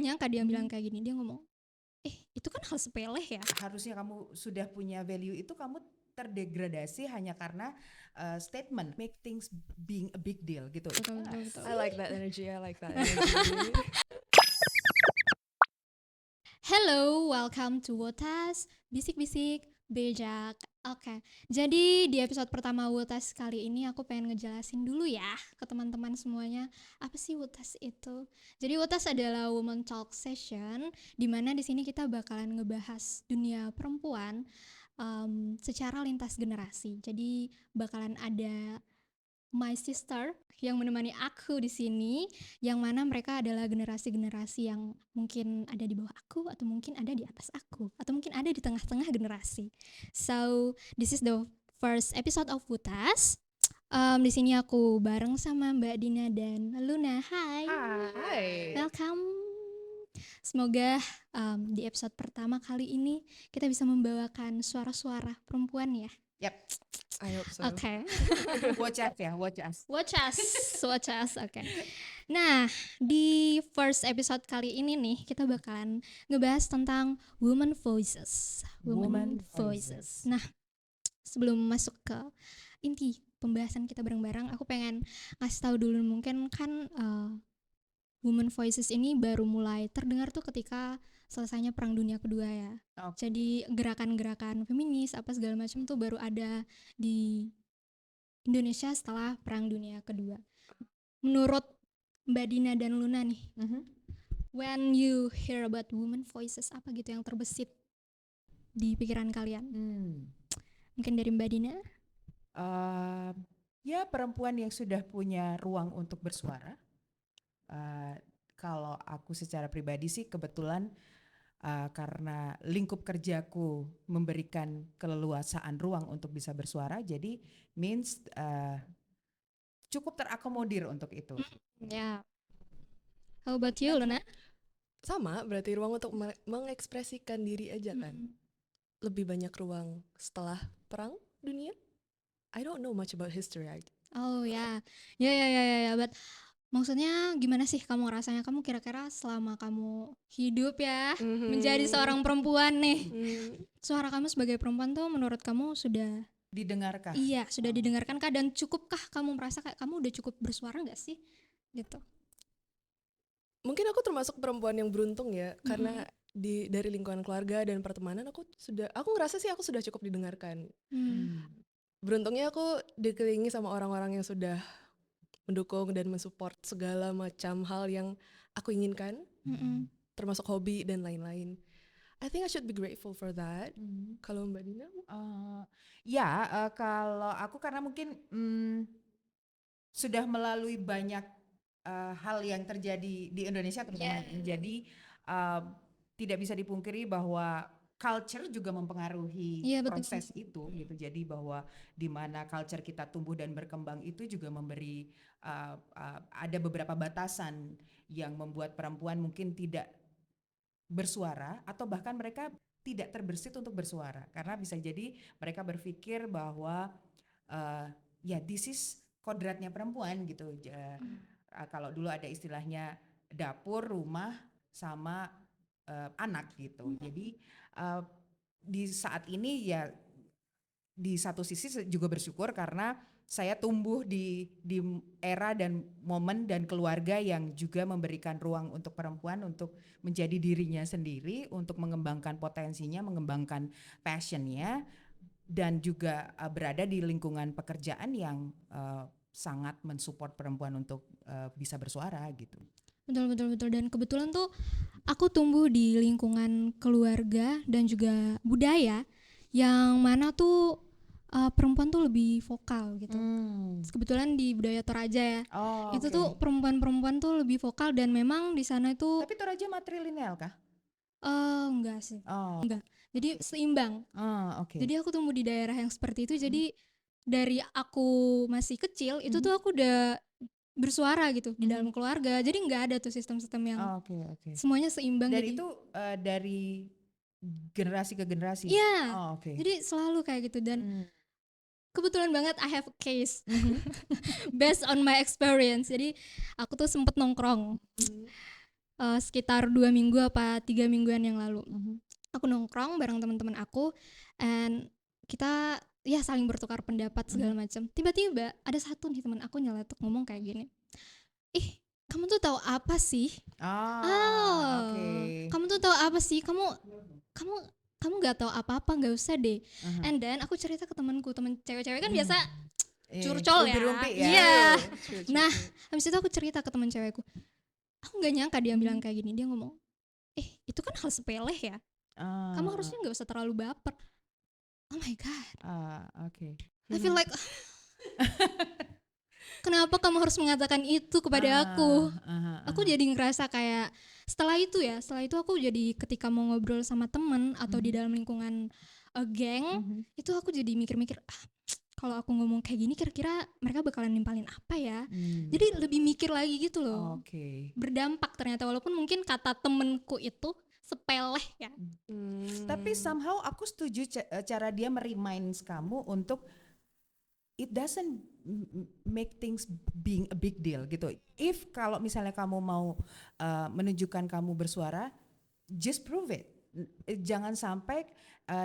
nyangka dia bilang kayak gini. Dia ngomong, itu kan hal sepele ya. Harusnya kamu sudah punya value itu, kamu terdegradasi hanya karena statement make things being a big deal gitu. Betul. I like that energy. Hello, welcome to Wotas Bisik-bisik Bejak. Oke, jadi di episode pertama Wotas kali ini aku pengen ngejelasin dulu ya ke teman-teman semuanya apa sih Wotas itu. Jadi Wotas adalah Women Talk Session, di mana di sini kita bakalan ngebahas dunia perempuan secara lintas generasi. Jadi bakalan ada my sister yang menemani aku di sini, yang mana mereka adalah generasi-generasi yang mungkin ada di bawah aku atau mungkin ada di atas aku atau mungkin ada di tengah-tengah generasi. So this is the first episode of Wutas. Di sini aku bareng sama Mbak Dina dan Luna. Hai. Welcome. Semoga di episode pertama kali ini kita bisa membawakan suara-suara perempuan ya. Yap. I hope so. Oke. Watch us. Watch us. Oke. Nah, di first episode kali ini nih kita bakalan ngebahas tentang women voices. Nah, sebelum masuk ke inti pembahasan kita bareng-bareng, aku pengen ngasih tahu dulu, mungkin kan women voices ini baru mulai terdengar tuh ketika selesainya Perang Dunia Kedua ya. Okay. Jadi gerakan-gerakan feminis apa segala macam tuh baru ada di Indonesia setelah Perang Dunia Kedua. Menurut Mbak Dina dan Luna nih, when you hear about women voices, apa gitu yang terbesit di pikiran kalian? Mungkin dari Mbak Dina? Ya, perempuan yang sudah punya ruang untuk bersuara. Kalau aku secara pribadi sih kebetulan karena lingkup kerjaku memberikan keleluasaan ruang untuk bisa bersuara, jadi means cukup terakomodir untuk itu. Ya. How about you, Luna? Sama, berarti ruang untuk mengekspresikan diri aja kan. Lebih banyak ruang setelah Perang Dunia. I don't know much about history. Oh ya. Ya. But maksudnya gimana sih kamu rasanya? Kamu kira-kira selama kamu hidup ya menjadi seorang perempuan nih, suara kamu sebagai perempuan tuh menurut kamu sudah didengarkah? Iya, sudah didengarkan kah, dan cukupkah kamu merasa kayak kamu udah cukup bersuara nggak sih? Gitu. Mungkin aku termasuk perempuan yang beruntung ya, karena dari lingkungan keluarga dan pertemanan aku ngerasa sih aku sudah cukup didengarkan. Beruntungnya aku dikelilingi sama orang-orang yang sudah mendukung dan mensupport segala macam hal yang aku inginkan, termasuk hobi dan lain-lain. I think I should be grateful for that. Kalau Mbak Dina? Kalau aku karena mungkin sudah melalui banyak hal yang terjadi di Indonesia terutama, jadi tidak bisa dipungkiri bahwa culture juga mempengaruhi proses itu gitu. Jadi bahwa di mana culture kita tumbuh dan berkembang itu juga memberi ada beberapa batasan yang membuat perempuan mungkin tidak bersuara atau bahkan mereka tidak terbersit untuk bersuara, karena bisa jadi mereka berpikir bahwa this is kodratnya perempuan gitu. Kalau dulu ada istilahnya dapur, rumah, sama anak gitu. Jadi di saat ini ya di satu sisi juga bersyukur karena saya tumbuh di era dan momen dan keluarga yang juga memberikan ruang untuk perempuan untuk menjadi dirinya sendiri, untuk mengembangkan potensinya, mengembangkan passionnya, dan juga berada di lingkungan pekerjaan yang sangat mensupport perempuan untuk bisa bersuara gitu. Betul. Dan kebetulan tuh aku tumbuh di lingkungan keluarga dan juga budaya yang mana tuh perempuan tuh lebih vokal gitu. Kebetulan di budaya Toraja ya. Itu tuh perempuan tuh lebih vokal, dan memang di sana itu. Tapi Toraja matrilineal kah? Enggak sih. Enggak. Jadi seimbang. Jadi aku tumbuh di daerah yang seperti itu. Jadi dari aku masih kecil itu tuh aku udah bersuara gitu di dalam keluarga. Jadi nggak ada tuh sistem-sistem yang semuanya seimbang. Dan jadi itu dari generasi ke generasi? Iya. Jadi selalu kayak gitu. Dan kebetulan banget I have a case based on my experience. Jadi aku tuh sempet nongkrong sekitar 2 minggu apa 3 mingguan yang lalu. Aku nongkrong bareng teman-teman aku, and kita ya saling bertukar pendapat segala macam. Tiba-tiba ada satu nih teman aku nyeletuk ngomong kayak gini, ih kamu tuh tahu apa sih? Kamu tuh tahu apa sih? Kamu nggak tahu apa-apa, nggak usah deh. And then aku cerita ke teman cewek-cewek kan biasa curcol ya. Iya. Nah, habis itu aku cerita ke teman cewekku. Aku nggak nyangka dia bilang kayak gini. Dia ngomong, itu kan hal sepele ya. Kamu harusnya nggak usah terlalu baper. Oh my god. I feel like kenapa kamu harus mengatakan itu kepada aku? Aku jadi ngerasa kayak setelah itu aku jadi ketika mau ngobrol sama temen atau di dalam lingkungan geng, itu aku jadi mikir-mikir, kalau aku ngomong kayak gini kira-kira mereka bakalan nimpalin apa ya? Jadi lebih mikir lagi gitu loh. Berdampak ternyata, walaupun mungkin kata temenku itu sepele ya. Tapi somehow aku setuju cara dia mereminds kamu untuk it doesn't make things being a big deal gitu. If kalau misalnya kamu mau menunjukkan kamu bersuara, just prove it. Jangan sampai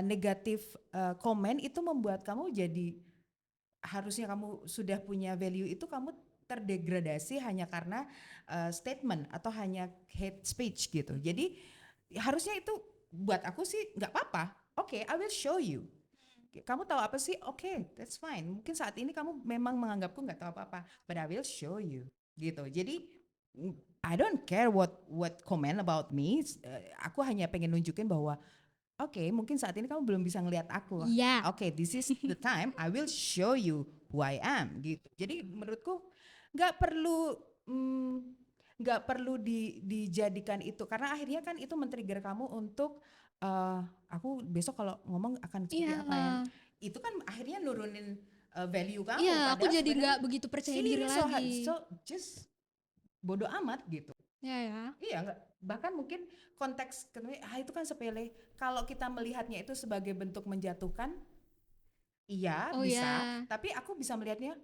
negatif komen itu membuat kamu jadi, harusnya kamu sudah punya value itu kamu terdegradasi hanya karena statement atau hanya hate speech gitu. Jadi harusnya itu buat aku sih nggak apa-apa. Oke, I will show you. Kamu tahu apa sih? Oke, that's fine. Mungkin saat ini kamu memang menganggapku nggak tahu apa-apa, but I will show you gitu. Jadi I don't care what comment about me. Aku hanya pengen nunjukin bahwa mungkin saat ini kamu belum bisa ngelihat aku. This is the time I will show you who I am gitu. Jadi menurutku nggak perlu dijadikan itu, karena akhirnya kan itu men-trigger kamu untuk aku besok kalau ngomong akan seperti apa ya. Itu kan akhirnya nurunin value kamu. Iya, aku jadi nggak begitu percaya diri lagi. So just bodo amat gitu. Iya, bahkan mungkin konteks itu kan sepele. Kalau kita melihatnya itu sebagai bentuk menjatuhkan, bisa. Tapi aku bisa melihatnya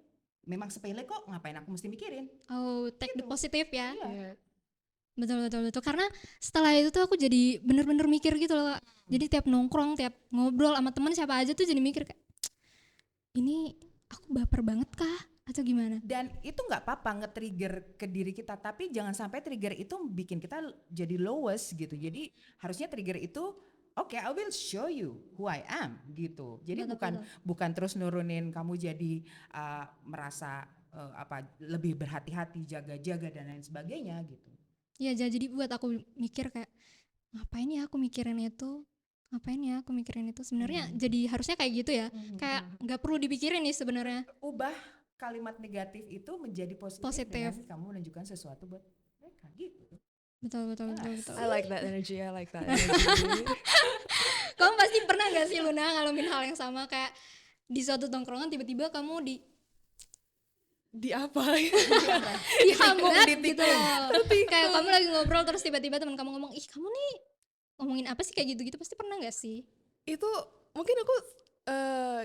memang sepele kok, ngapain aku mesti mikirin? Take the positive ya. Betul. Karena setelah itu tuh aku jadi bener-bener mikir gitu loh. Jadi tiap nongkrong, tiap ngobrol sama temen siapa aja tuh jadi mikir kayak, ini aku baper banget kah? Atau gimana? Dan itu nggak apa-apa nge-trigger ke diri kita, tapi jangan sampai trigger itu bikin kita jadi lowest gitu. Jadi harusnya trigger itu I will show you who I am gitu. Jadi bukan terus nurunin kamu jadi merasa lebih berhati-hati, jaga-jaga dan lain sebagainya gitu. Ya, jadi buat aku mikir kayak, ngapain ya aku mikirin itu? Sebenarnya jadi harusnya kayak gitu ya. Kayak nggak perlu dipikirin nih sebenarnya. Ubah kalimat negatif itu menjadi positif. Dengan kamu menunjukkan sesuatu buat mereka gitu. Betul. I like that energy. Kamu pasti pernah gak sih Luna ngalamin hal yang sama, kayak di suatu tongkrongan tiba-tiba kamu di apa? Dihambrat gitu loh. Kayak kamu lagi ngobrol terus tiba-tiba teman kamu ngomong, ih kamu nih ngomongin apa sih kayak gitu-gitu, pasti pernah gak sih? Itu mungkin aku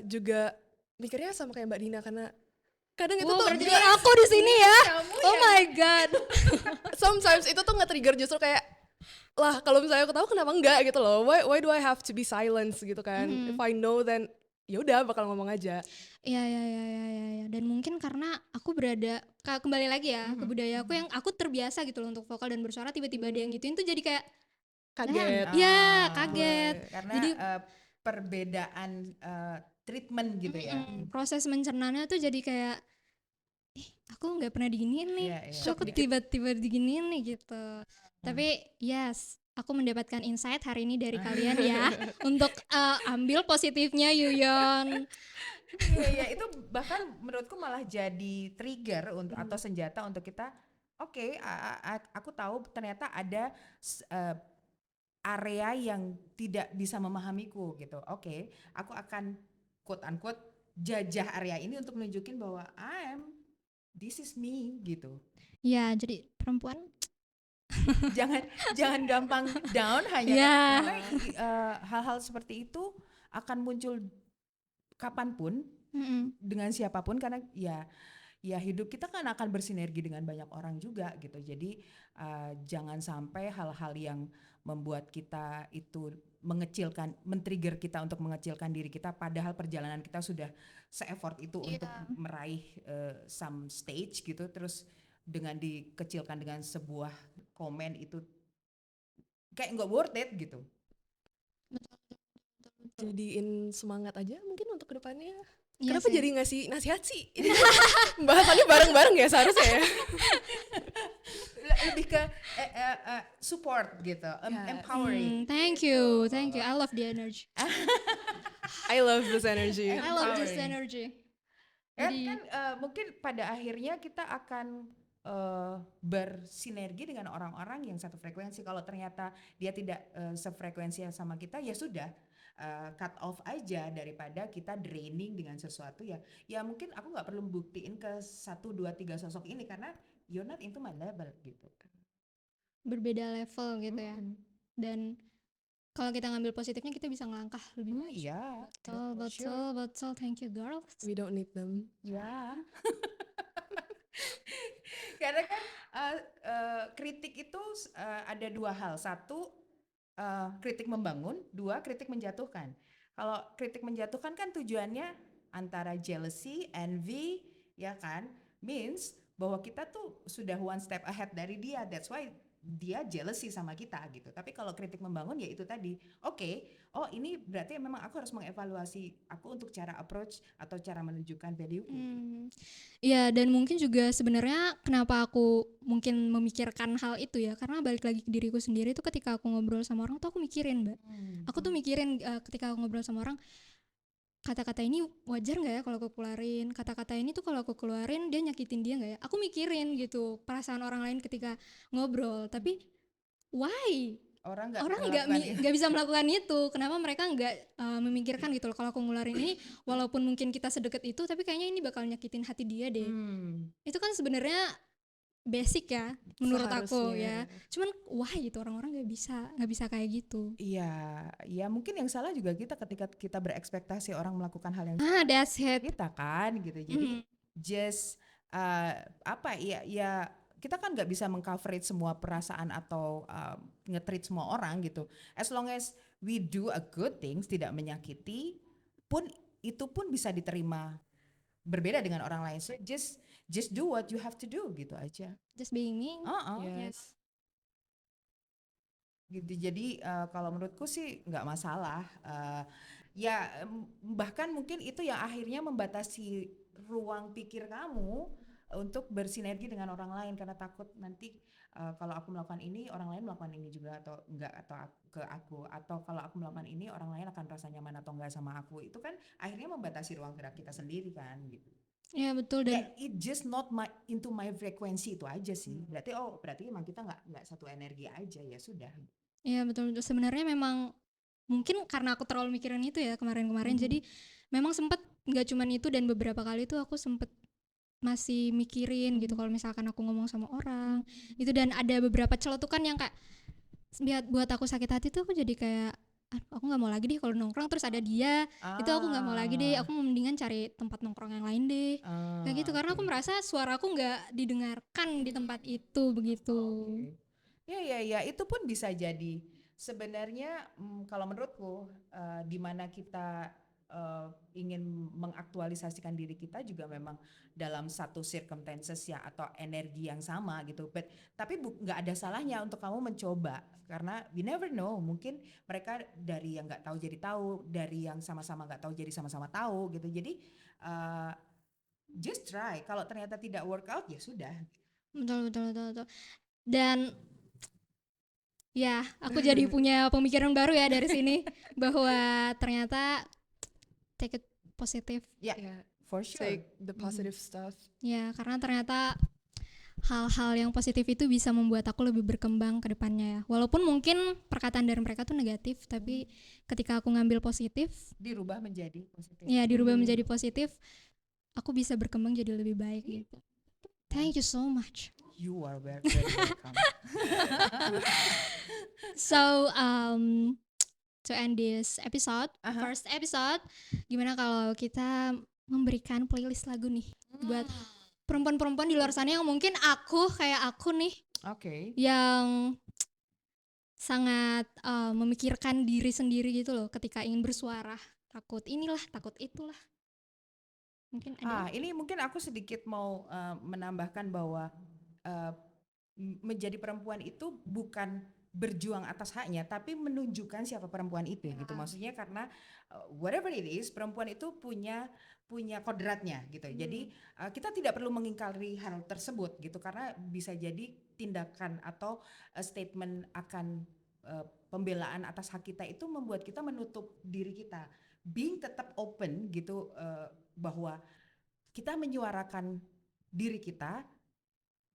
juga mikirnya sama kayak Mbak Dina, karena kadang itu tuh berarti aku di sini ya. Oh my god. Sometimes itu tuh nge-trigger justru kayak, lah kalau misalnya aku tahu kenapa enggak gitu loh. Why do I have to be silent gitu kan? If I know then ya udah bakal ngomong aja. Iya. Dan mungkin karena aku berada kembali lagi ya ke budaya aku yang aku terbiasa gitu loh untuk vokal dan bersuara, tiba-tiba ada yang gituin tuh jadi kayak kaget. Kaget. Karena jadi perbedaan treatment gitu ya. Proses mencernanya tuh jadi kayak, aku nggak pernah diginiin nih, aku tiba-tiba diginiin nih gitu. Tapi aku mendapatkan insight hari ini dari kalian ya untuk ambil positifnya Yuyon. Iya, itu bahkan menurutku malah jadi trigger untuk atau senjata untuk kita. Aku tahu ternyata ada area yang tidak bisa memahamiku gitu. Aku akan quote unquote jajah area ini untuk menunjukin bahwa this is me gitu. Ya, jadi perempuan jangan gampang down hanya karena hal-hal seperti itu akan muncul kapanpun dengan siapapun, karena ya hidup kita kan akan bersinergi dengan banyak orang juga gitu. Jadi jangan sampai hal-hal yang membuat kita itu mengecilkan, men-trigger kita untuk mengecilkan diri kita, padahal perjalanan kita sudah se-effort itu untuk meraih some stage gitu, terus dengan dikecilkan dengan sebuah komen itu kayak nggak worth it gitu. Jadiin semangat aja mungkin untuk kedepannya. Iya Kenapa sih. jadi ngasih nasihat sih? Ini bahasannya bareng-bareng ya seharusnya ya. Lebih ke support gitu, empowering. Thank you. I love the energy. I love this energy. I love this Empowering. energy. Kan, Jadi mungkin pada akhirnya kita akan bersinergi dengan orang-orang yang satu frekuensi. Kalau ternyata dia tidak sefrekuensi sama kita, ya sudah, cut off aja daripada kita draining dengan sesuatu ya mungkin aku nggak perlu buktiin ke 1, 2, 3 sosok ini karena you're not into my level gitu. berbeda level gitu ya. Dan kalau kita ngambil positifnya kita bisa ngelangkah lebih maju. Iya. Betul. Thank you girls. We don't need them. Ya. Karena kan kritik itu ada dua hal. Satu, kritik membangun. Dua, kritik menjatuhkan. Kalau kritik menjatuhkan kan tujuannya antara jealousy, envy, ya kan? Means bahwa kita tuh sudah one step ahead dari dia. That's why dia jealousy sama kita gitu. Tapi kalau kritik membangun ya itu tadi. Oh ini berarti memang aku harus mengevaluasi aku untuk cara approach atau cara menunjukkan value. Ya, dan mungkin juga sebenarnya kenapa aku mungkin memikirkan hal itu ya, karena balik lagi ke diriku sendiri tuh ketika aku ngobrol sama orang tuh aku mikirin, Mbak. Aku tuh mikirin ketika aku ngobrol sama orang, kata-kata ini wajar nggak ya kalau aku keluarin, kata-kata ini tuh kalau aku keluarin dia nyakitin dia nggak ya. Aku mikirin gitu perasaan orang lain ketika ngobrol, tapi why Orang nggak bisa melakukan itu? Kenapa mereka nggak memikirkan gitu loh, kalau aku ngeluarin ini walaupun mungkin kita sedekat itu tapi kayaknya ini bakal nyakitin hati dia deh. Itu kan sebenarnya basic ya menurut aku ya. Cuman wah gitu orang-orang nggak bisa kayak gitu. Iya, ya mungkin yang salah juga kita ketika kita berekspektasi orang melakukan hal yang That's it. kita kan gitu. Jadi just ya kita kan nggak bisa mengcoverage semua perasaan atau nge-treat semua orang gitu. As long as we do a good things, tidak menyakiti, pun itu pun bisa diterima berbeda dengan orang lain. So just do what you have to do gitu aja. Just being me. Yes. Gitu. Jadi kalau menurutku sih nggak masalah. Ya bahkan mungkin itu yang akhirnya membatasi ruang pikir kamu untuk bersinergi dengan orang lain karena takut nanti kalau aku melakukan ini orang lain melakukan ini juga atau enggak atau ke aku, atau kalau aku melakukan ini orang lain akan rasa nyaman atau enggak sama aku. Itu kan akhirnya membatasi ruang gerak kita sendiri kan gitu. Ya betul, dan it just not into my frekuensi itu aja sih. Berarti emang kita nggak satu energi aja, ya sudah. Iya betul. Sebenarnya memang mungkin karena aku terlalu mikirin itu ya kemarin-kemarin, jadi memang sempet nggak cuman itu, dan beberapa kali tuh aku sempet masih mikirin gitu kalau misalkan aku ngomong sama orang itu, dan ada beberapa celetukan yang kayak buat aku sakit hati tuh. Aku jadi kayak aku nggak mau lagi deh kalau nongkrong terus ada dia, itu aku nggak mau lagi deh, aku mendingan cari tempat nongkrong yang lain deh, kayak gitu, karena aku merasa suara aku nggak didengarkan di tempat itu begitu. Ya itu pun bisa jadi sebenarnya kalau menurutku di mana kita ingin mengaktualisasikan diri kita juga memang dalam satu circumstances ya atau energi yang sama gitu, tapi nggak ada salahnya untuk kamu mencoba, karena we never know, mungkin mereka dari yang nggak tahu jadi tahu, dari yang sama-sama nggak tahu jadi sama-sama tahu gitu. Jadi just try, kalau ternyata tidak work out ya sudah. Betul. Dan ya aku jadi punya pemikiran baru ya dari sini bahwa ternyata take it positive. Yeah, for sure. Take the positive stuff. Ya, karena ternyata hal-hal yang positif itu bisa membuat aku lebih berkembang ke depannya ya. Walaupun mungkin perkataan dari mereka tuh negatif, tapi ketika aku ngambil positif, dirubah menjadi positif. Ya, dirubah menjadi positif, aku bisa berkembang jadi lebih baik gitu. Thank you so much. You are very welcome. So, to end this episode, first episode, gimana kalau kita memberikan playlist lagu nih buat perempuan-perempuan di luar sana yang mungkin kayak aku nih Oke. yang sangat memikirkan diri sendiri gitu loh ketika ingin bersuara, takut inilah takut itulah, mungkin ada. Ini mungkin aku sedikit mau menambahkan bahwa menjadi perempuan itu bukan berjuang atas haknya, tapi menunjukkan siapa perempuan itu gitu. Maksudnya karena whatever it is, perempuan itu punya kodratnya gitu. Jadi kita tidak perlu mengingkari hal tersebut gitu, karena bisa jadi tindakan atau statement akan pembelaan atas hak kita itu membuat kita menutup diri kita. Being tetap open gitu, bahwa kita menyuarakan diri kita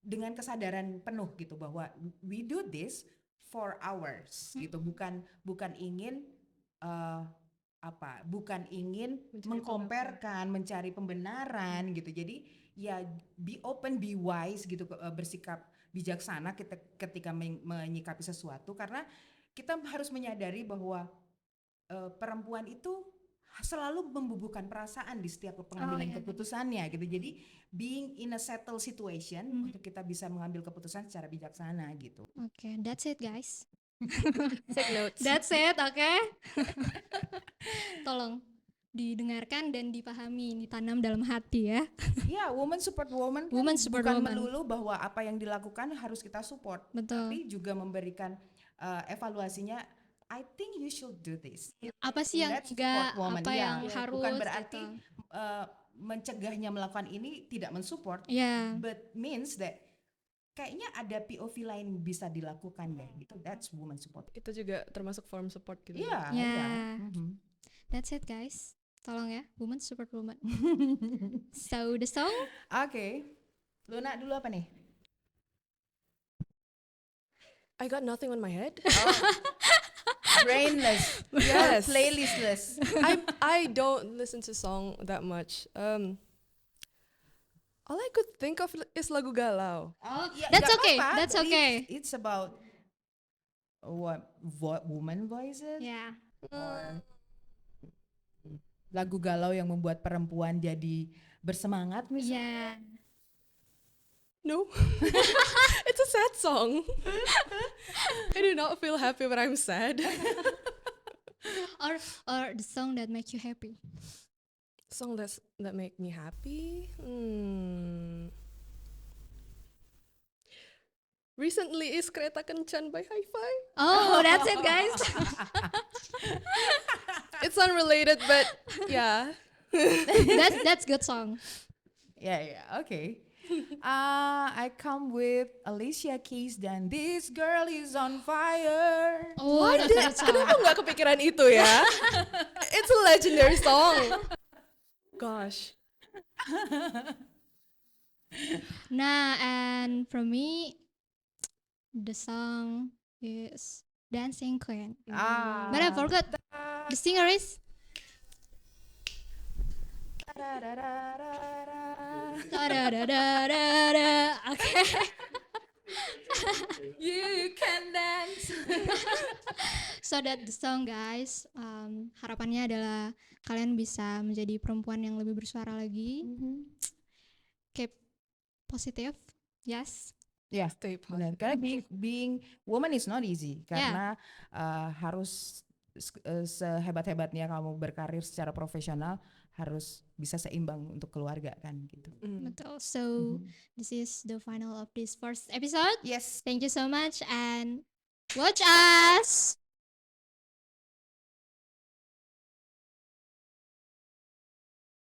dengan kesadaran penuh gitu, bahwa we do this for ours gitu, bukan ingin bukan ingin mengkomparkan, mencari pembenaran gitu. Jadi ya be open, be wise gitu, bersikap bijaksana ketika menyikapi sesuatu, karena kita harus menyadari bahwa perempuan itu selalu membubuhkan perasaan di setiap pengambilan keputusannya gitu. Jadi being in a settled situation untuk kita bisa mengambil keputusan secara bijaksana gitu. Oke, that's it guys. Take notes. That's it, oke. Tolong didengarkan dan dipahami, ditanam dalam hati ya. Ya, woman support woman, Woman support bukan woman. melulu bahwa apa yang dilakukan harus kita support, Betul. tapi juga memberikan evaluasinya. I think you should do this. Apa sih yang Let's enggak, support woman. apa Ya, yang harus bukan berarti gitu. Mencegahnya melakukan ini tidak mensupport, Ya, but means that kayaknya ada POV lain bisa dilakukan deh gitu. That's woman support. Itu juga termasuk form support gitu. Iya, Ya. iya. Mhm. that's it guys. Tolong ya, woman support woman. So the song, Oke. Luna dulu apa nih? I got nothing on my head. Brainless. Yes. Playlistless. I don't listen to song that much. All I could think of is lagu galau. Ya, That's nggak okay, apa-apa. that's okay. It's about what woman voices ya. or lagu galau yang membuat perempuan jadi bersemangat misalnya. Ya. No, it's a sad song. I do not feel happy when I'm sad. Or the song that make you happy. Song that make me happy. Recently is Kereta Kencan by Hi-Fi. Oh, that's it guys. It's unrelated, but yeah. That's good song. Yeah, okay. I come with Alicia Keys dan This Girl Is On Fire. Oh, that's a good song. Kenapa nggak kepikiran itu ya? It's a legendary song. Gosh. Nah, and for me, the song is Dancing Queen. But I forgot the singer is. Okay. You can dance. So that the song guys, harapannya adalah kalian bisa menjadi perempuan yang lebih bersuara lagi. Keep positive, yes. Ya, Stay benar. positive. Karena being woman is not easy. Karena harus sehebat-hebatnya kamu berkarir secara profesional, harus bisa seimbang untuk keluarga kan gitu. Betul. So this is the final of this first episode. Yes. Thank you so much and watch us.